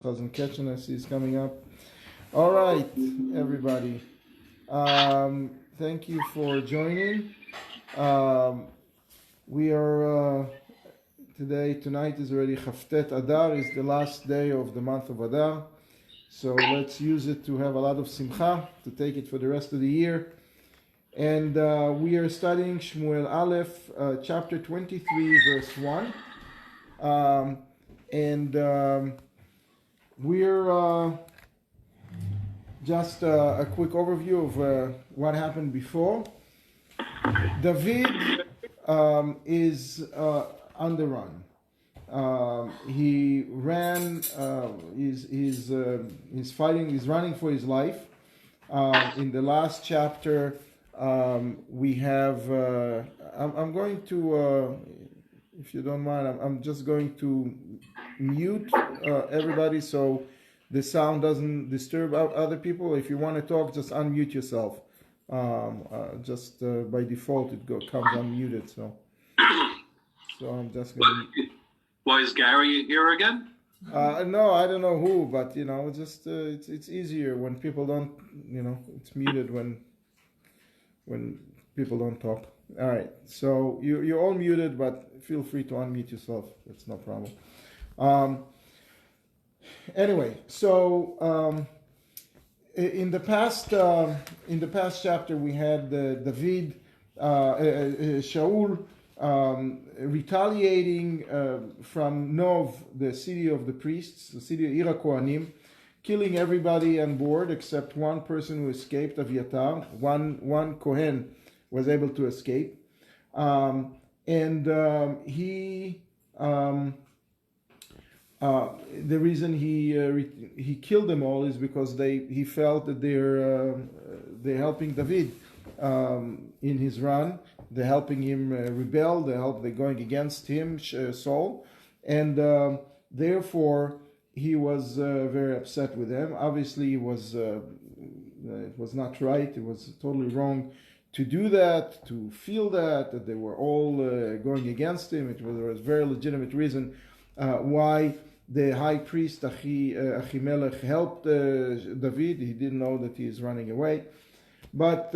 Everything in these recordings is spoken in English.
Cousin catching us, he's coming up. All right, everybody. Thank you for joining. We are tonight is already Chaftet Adar, is the last day of the month of Adar. So let's use it to have a lot of simcha, to take it for the rest of the year. And we are studying Shmuel I, chapter 23, verse 1. We're just a quick overview of what happened before. David is on the run. He ran. He's fighting. He's running for his life. In the last chapter, we have. I'm going to, if you don't mind, I'm just going to mute everybody so the sound doesn't disturb other people. If you want to talk, just unmute yourself. Just by default, it comes unmuted. So I'm just going to. Why is Gary here again? No, I don't know who, but just it's easier when people don't. It's muted when people don't talk. All right, so you're all muted, but feel free to unmute yourself. That's no problem. Anyway, so in the past chapter we had David, Shaul retaliating from Nov, the city of the priests, the city of Ira Kohanim, killing everybody on board except one person who escaped, Aviatar. One Kohen was able to escape, he. The reason he killed them all is because he felt that they're helping David in his run. They're helping him rebel. They're going against him, Saul, and therefore he was very upset with them. Obviously, it was not right. It was totally wrong to do that, to feel that they were all going against him. There was a very legitimate reason why the high priest Achimelech helped David. He didn't know that he is running away. But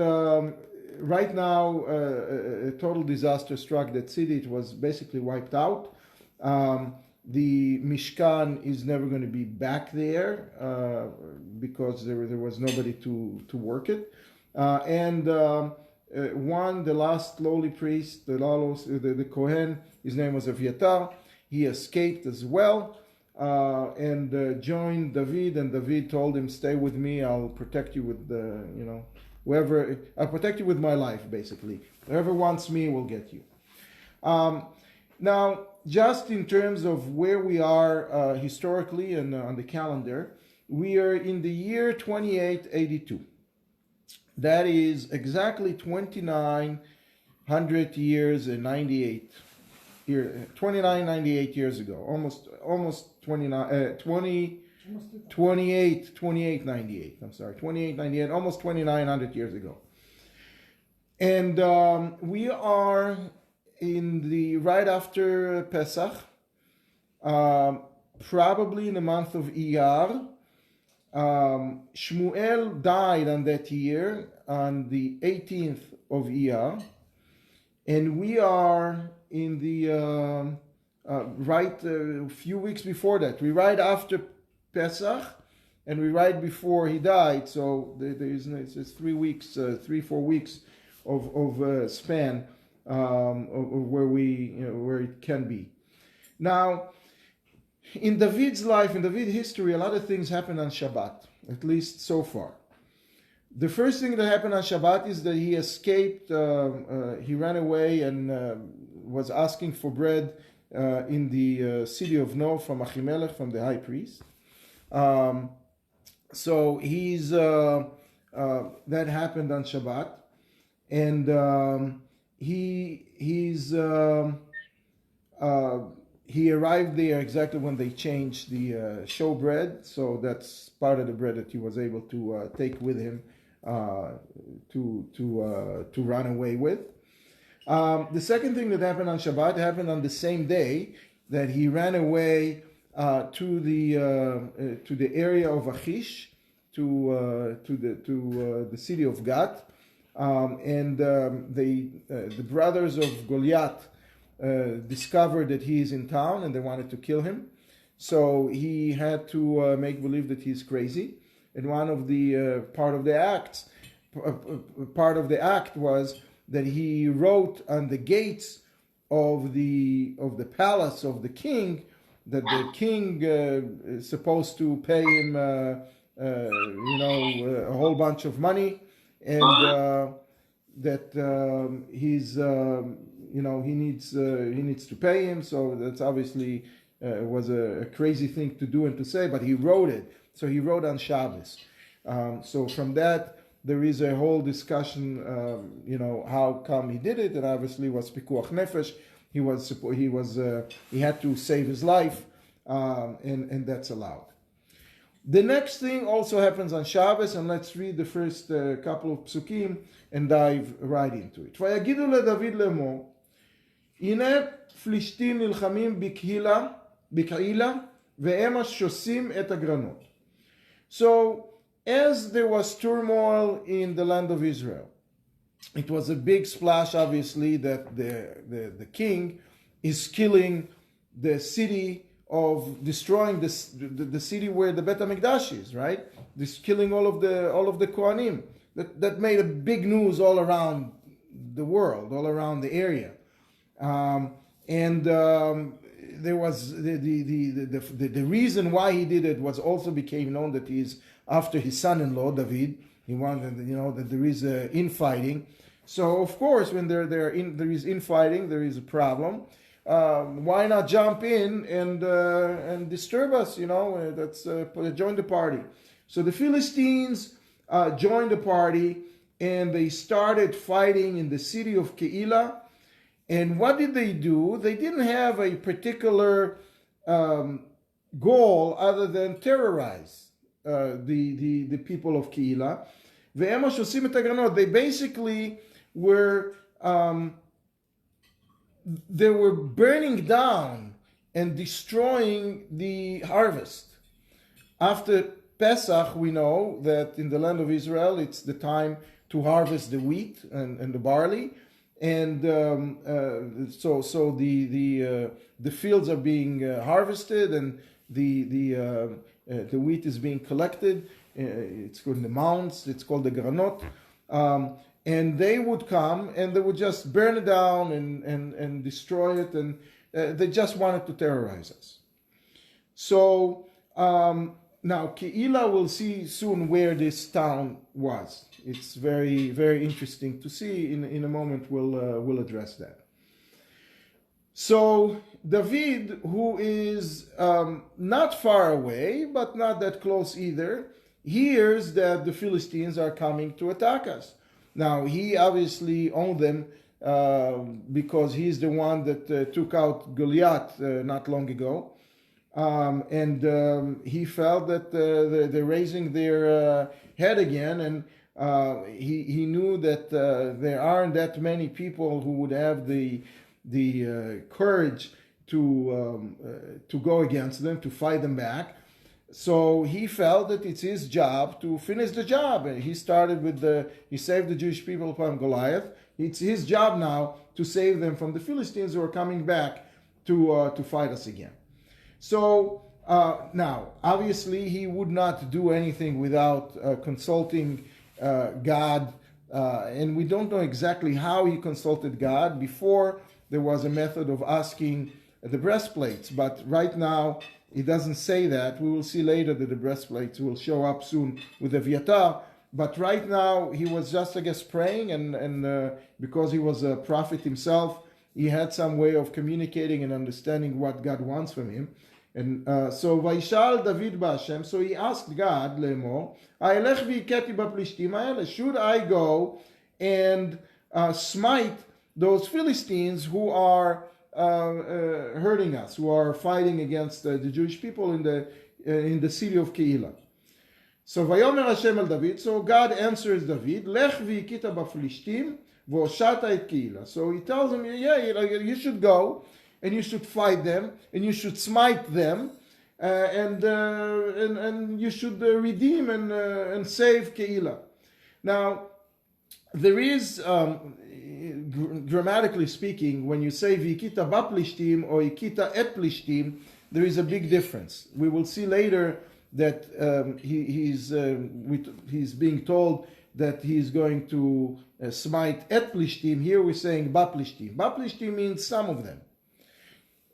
right now, a total disaster struck that city. It was basically wiped out. The Mishkan is never going to be back there because there was nobody to work it. The last lowly priest, the Kohen, his name was Aviatar. He escaped as well and joined David. And David told him, "Stay with me. I'll protect you with whoever. I'll protect you with my life, basically. Whoever wants me will get you." Now, just in terms of where we are historically and on the calendar, we are in the year 2882. That is exactly 2,900 years and 98. 28 years ago, almost 29, 2898. I'm sorry, 2898, almost 2,900 years ago. And we are in right after Pesach, probably in the month of Iyar. Shmuel died on that year, on the 18th of Iyar, and we are in the a few weeks before that. We right after Pesach, and we right before he died. So it's 3 weeks, 3-4 weeks of span of where it can be. Now, in David's life, in David's history, a lot of things happen on Shabbat, at least so far. The first thing that happened on Shabbat is that he escaped. He ran away and was asking for bread in the city of Nov from Achimelech, from the high priest. So he's that happened on Shabbat, and he arrived there exactly when they changed the showbread. So that's part of the bread that he was able to take with him to run away with. The second thing that happened on Shabbat happened on the same day that he ran away to the area of Achish, to the city of Gat, and the brothers of Goliath discovered that he is in town and they wanted to kill him. So he had to make believe that he's crazy. And one of the part of the act was that he wrote on the gates of the palace of the king that the king is supposed to pay him a whole bunch of money, and that he's he needs to pay him. So that's obviously was a crazy thing to do and to say, but he wrote it. So he wrote on Shabbos. So from that there is a whole discussion, how come he did it, and obviously was pikuach nefesh. He had to save his life, and that's allowed. The next thing also happens on Shabbos, and let's read the first couple of psukim and dive right into it. ויגידו לדוד לאמור, הנה פלישתים נלחמים בקעילה, והם השוסים את הגרנות. So, as there was turmoil in the land of Israel, it was a big splash, obviously, that the king is killing the city of destroying the city where the Bet HaMikdash is, right? This killing all of the Kohanim. That made a big news all around the world, all around the area, there was the reason why he did it was also became known that he's after his son-in-law David. He wanted, that there is infighting. So of course, when there is infighting, there is a problem. Why not jump in and disturb us? That's join the party. So the Philistines joined the party and they started fighting in the city of Kaeelah. And what did they do? They didn't have a particular goal other than terrorize the people of Kaeelah. They basically were they were burning down and destroying the harvest. After Pesach, we know that in the land of Israel, it's the time to harvest the wheat and the barley, and so the fields are being harvested, and the wheat is being collected. It's called the mounds. It's called the granot. And they would come and they would just burn it down and destroy it, and they just wanted to terrorize us. So now Kaeelah, will see soon where this town was. It's very, very interesting to see. In a moment we'll address that. So David, who is not far away but not that close either, hears that the Philistines are coming to attack us. Now, he obviously owned them because he's the one that took out Goliath not long ago. And he felt that they're raising their head again, and he knew that there aren't that many people who would have the courage to go against them, to fight them back. So he felt that it's his job to finish the job. And he started he saved the Jewish people from Goliath. It's his job now to save them from the Philistines who are coming back to fight us again. So now, obviously, he would not do anything without consulting God. And we don't know exactly how he consulted God. Before, there was a method of asking the breastplates. But right now, it doesn't say that. We will see later that the breastplates will show up soon with Aviatar. But right now, he was just, I guess, praying, and because he was a prophet himself, he had some way of communicating and understanding what God wants from him. And so, Vaishal David Ba'Hashem, so he asked God, Lemor, should I go and smite those Philistines who are hurting us, who are fighting against the Jewish people in the city of Kaeelah? So Vayomer Hashem el David. So God answers David, Lech v'ikita b'Filishtim v'oshata et Kaeelah. So he tells him, you should go and you should fight them and you should smite them and you should redeem and save Kaeelah. Now, there is, grammatically speaking, when you say V'ikita ba plishtim or Ikita et plishtim, there is a big difference. We will see later that he's being told that he's going to smite et plishtim. Here we're saying ba plishtim. Ba plishtim means some of them,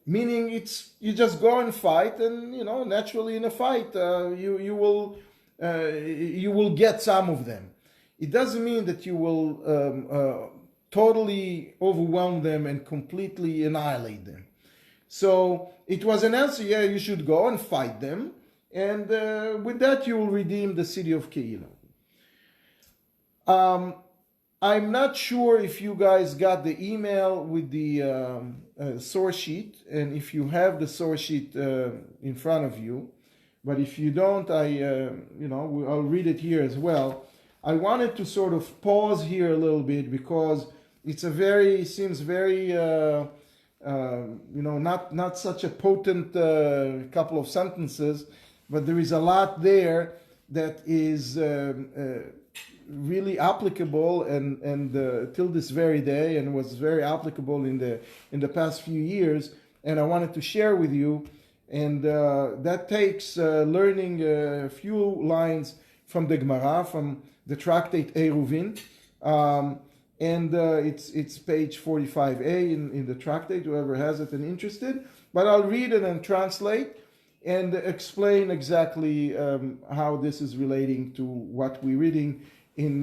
meaning you just go and fight, and naturally in a fight you will get some of them. It doesn't mean that you will totally overwhelm them and completely annihilate them. So it was an answer, yeah, you should go and fight them, and with that you will redeem the city of Kaeelah. I'm not sure if you guys got the email with the source sheet, and if you have the source sheet in front of you, but if you don't, I'll read it here as well. I wanted to sort of pause here a little bit because it's seems very not such a potent couple of sentences, but there is a lot there that is really applicable and till this very day, and was very applicable in the past few years, and I wanted to share with you. And that takes learning a few lines from the Gemara, from the tractate Eruvin, and it's page 45a in the tractate, whoever has it and interested. But I'll read it and translate and explain exactly how this is relating to what we're reading in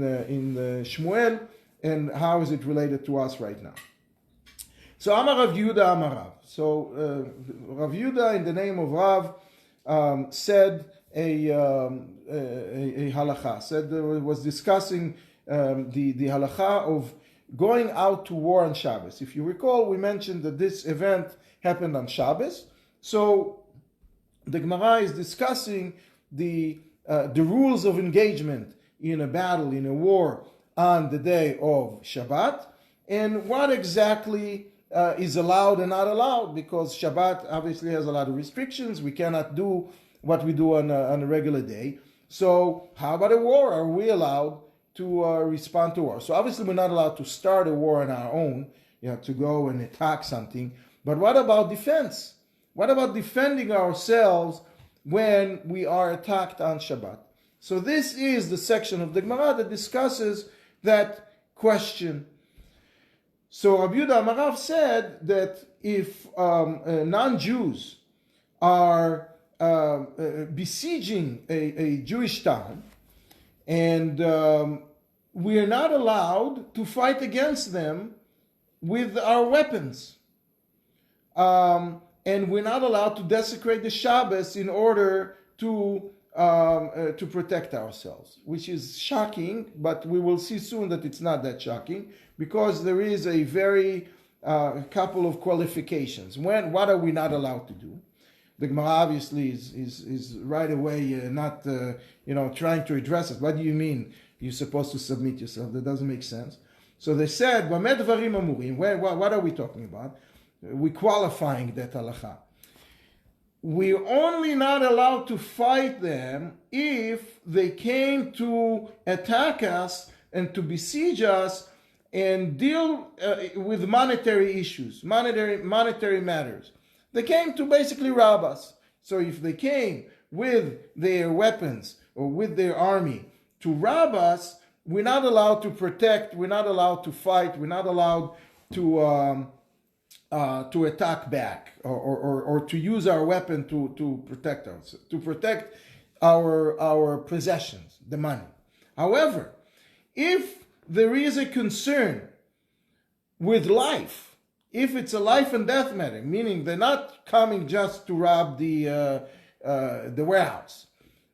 Shmuel, and how is it related to us right now. So Amar Rav Yehuda Amar Rav. So Rav Yehuda, in the name of Rav, said a halakha. Was discussing the halakha of going out to war on Shabbos. If you recall, we mentioned that this event happened on Shabbos. So the Gemara is discussing the rules of engagement in a battle, in a war, on the day of Shabbat, and what exactly is allowed and not allowed, because Shabbat obviously has a lot of restrictions. We cannot do what we do on a regular day. So how about a war? Are we allowed to respond to war? So obviously we're not allowed to start a war on our own, to go and attack something. But what about defense? What about defending ourselves when we are attacked on Shabbat? So this is the section of the Gemara that discusses that question. So Rabbi Yehuda Amar Rav said that if non-Jews are besieging a Jewish town, and we are not allowed to fight against them with our weapons, and we're not allowed to desecrate the Shabbos in order to protect ourselves, which is shocking, but we will see soon that it's not that shocking, because there is a very couple of qualifications. What are we not allowed to do? The Gemara obviously is right away not trying to address it. What do you mean you're supposed to submit yourself? That doesn't make sense. So they said, what are we talking about? We're qualifying that halakha. We're only not allowed to fight them if they came to attack us and to besiege us and deal with monetary issues, monetary matters. They came to basically rob us. So if they came with their weapons or with their army to rob us, we're not allowed to protect, we're not allowed to fight, we're not allowed to attack back or to use our weapon to protect us, to protect our possessions, the money. However, if there is a concern with life, if it's a life and death matter, meaning they're not coming just to rob the warehouse,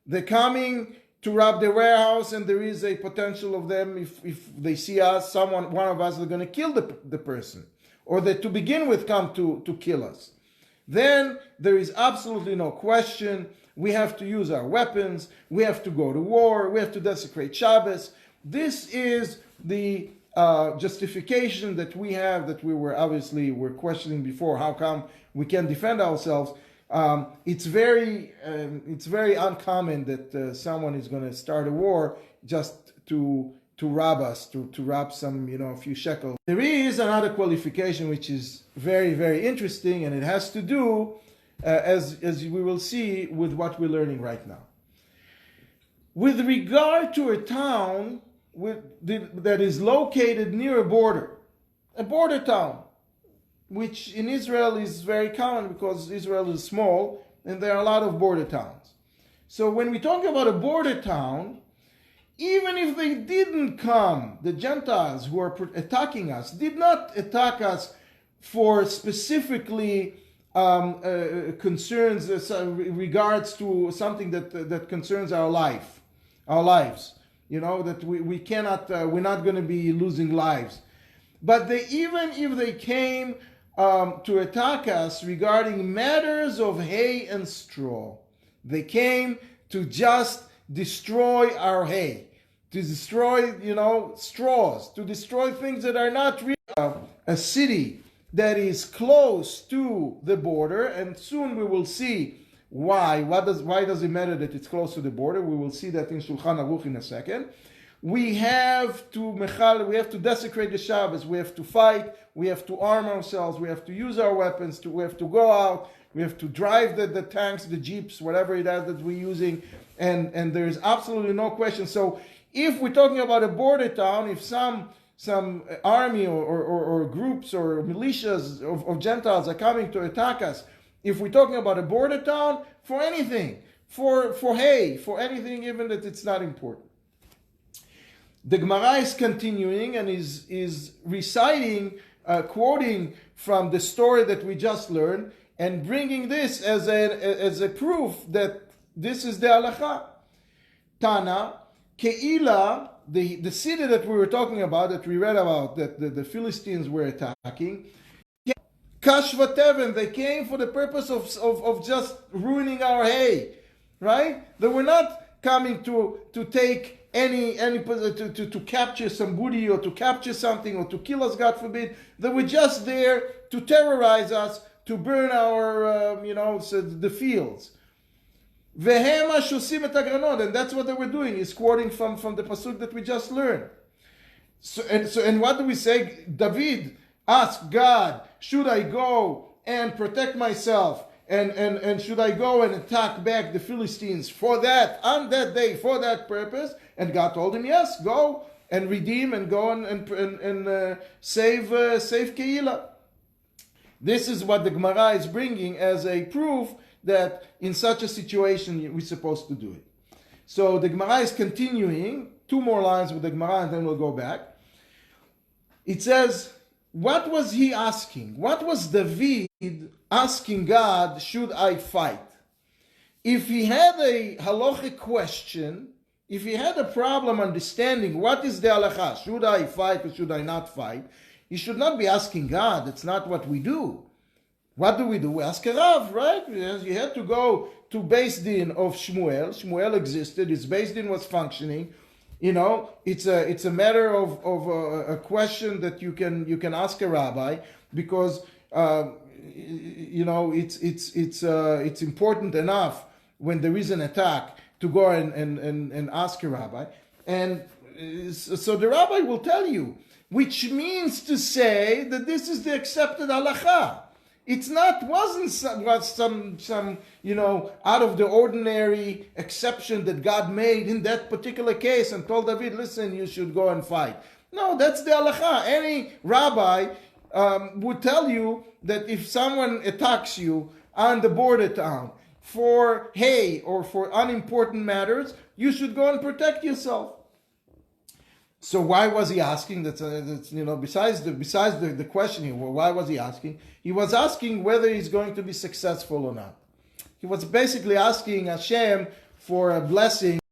they're coming to rob the warehouse, and there is a potential of them, if they see us, one of us is going to kill the person, or that to begin with come to kill us, then there is absolutely no question. We have to use our weapons, we have to go to war, we have to desecrate Shabbos. This is the justification that we have, that we're questioning before. How come we can defend ourselves? It's very uncommon that someone is going to start a war just to rob us, to rob some, a few shekels. There is another qualification which is very, very interesting, and it has to do, as we will see, with what we're learning right now. With regard to a town that is located near a border town, which in Israel is very common because Israel is small and there are a lot of border towns. So when we talk about a border town, even if they didn't come, the Gentiles who are attacking us did not attack us for specifically concerns regards to something that concerns our lives. That we cannot, we're not going to be losing lives. But even if they came to attack us regarding matters of hay and straw, they came to just destroy our hay, to destroy, straws, to destroy things that are not real. A city that is close to the border, and soon we will see why. Why does it matter that it's close to the border? We will see that in Shulchan Aruch in a second. We have to desecrate the Shabbos. We have to fight. We have to arm ourselves. We have to use our weapons. We have to go out. We have to drive the tanks, the jeeps, whatever it is that we're using. And there is absolutely no question. So if we're talking about a border town, if some army or groups or militias of Gentiles are coming to attack us, if we're talking about a border town, for anything, for hay, for anything even that it's not important. The Gemara is continuing and is reciting, quoting from the story that we just learned, and bringing this as a proof that this is the halacha. Tana, Kaeelah, the city that we were talking about, that we read about, that the Philistines were attacking, Kashvateven, they came for the purpose of just ruining our hay, right? They were not coming to take any to capture some booty or to capture something or to kill us, God forbid. They were just there to terrorize us, to burn our, the fields. Vehema shosim et agranot, and that's what they were doing. He's quoting from the pasuk that we just learned. And what do we say? David asked God, should I go and protect myself? And should I go and attack back the Philistines for that, on that day, for that purpose? And God told him, yes, go and redeem and go and save Kaeelah. This is what the Gemara is bringing as a proof that in such a situation we're supposed to do it. So the Gemara is continuing, 2 more lines with the Gemara and then we'll go back. It says, what was he asking? What was David asking God, should I fight? If he had a halachic question, if he had a problem understanding what is the halacha, should I fight or should I not fight, he should not be asking God. That's not what we do. What do? We ask a Rav, right? You had to go to Beis Din of Shmuel. Shmuel existed. His Beis Din was functioning. It's a matter of a question that you can ask a rabbi because it's important enough when there is an attack to go and ask a rabbi, and so the rabbi will tell you, which means to say that this is the accepted halacha. Wasn't some out of the ordinary exception that God made in that particular case and told David, listen, you should go and fight. No, that's the halacha. Any rabbi would tell you that if someone attacks you on the border town for hay or for unimportant matters, you should go and protect yourself. So why was he asking? Besides the question here, why was he asking? He was asking whether he's going to be successful or not. He was basically asking Hashem for a blessing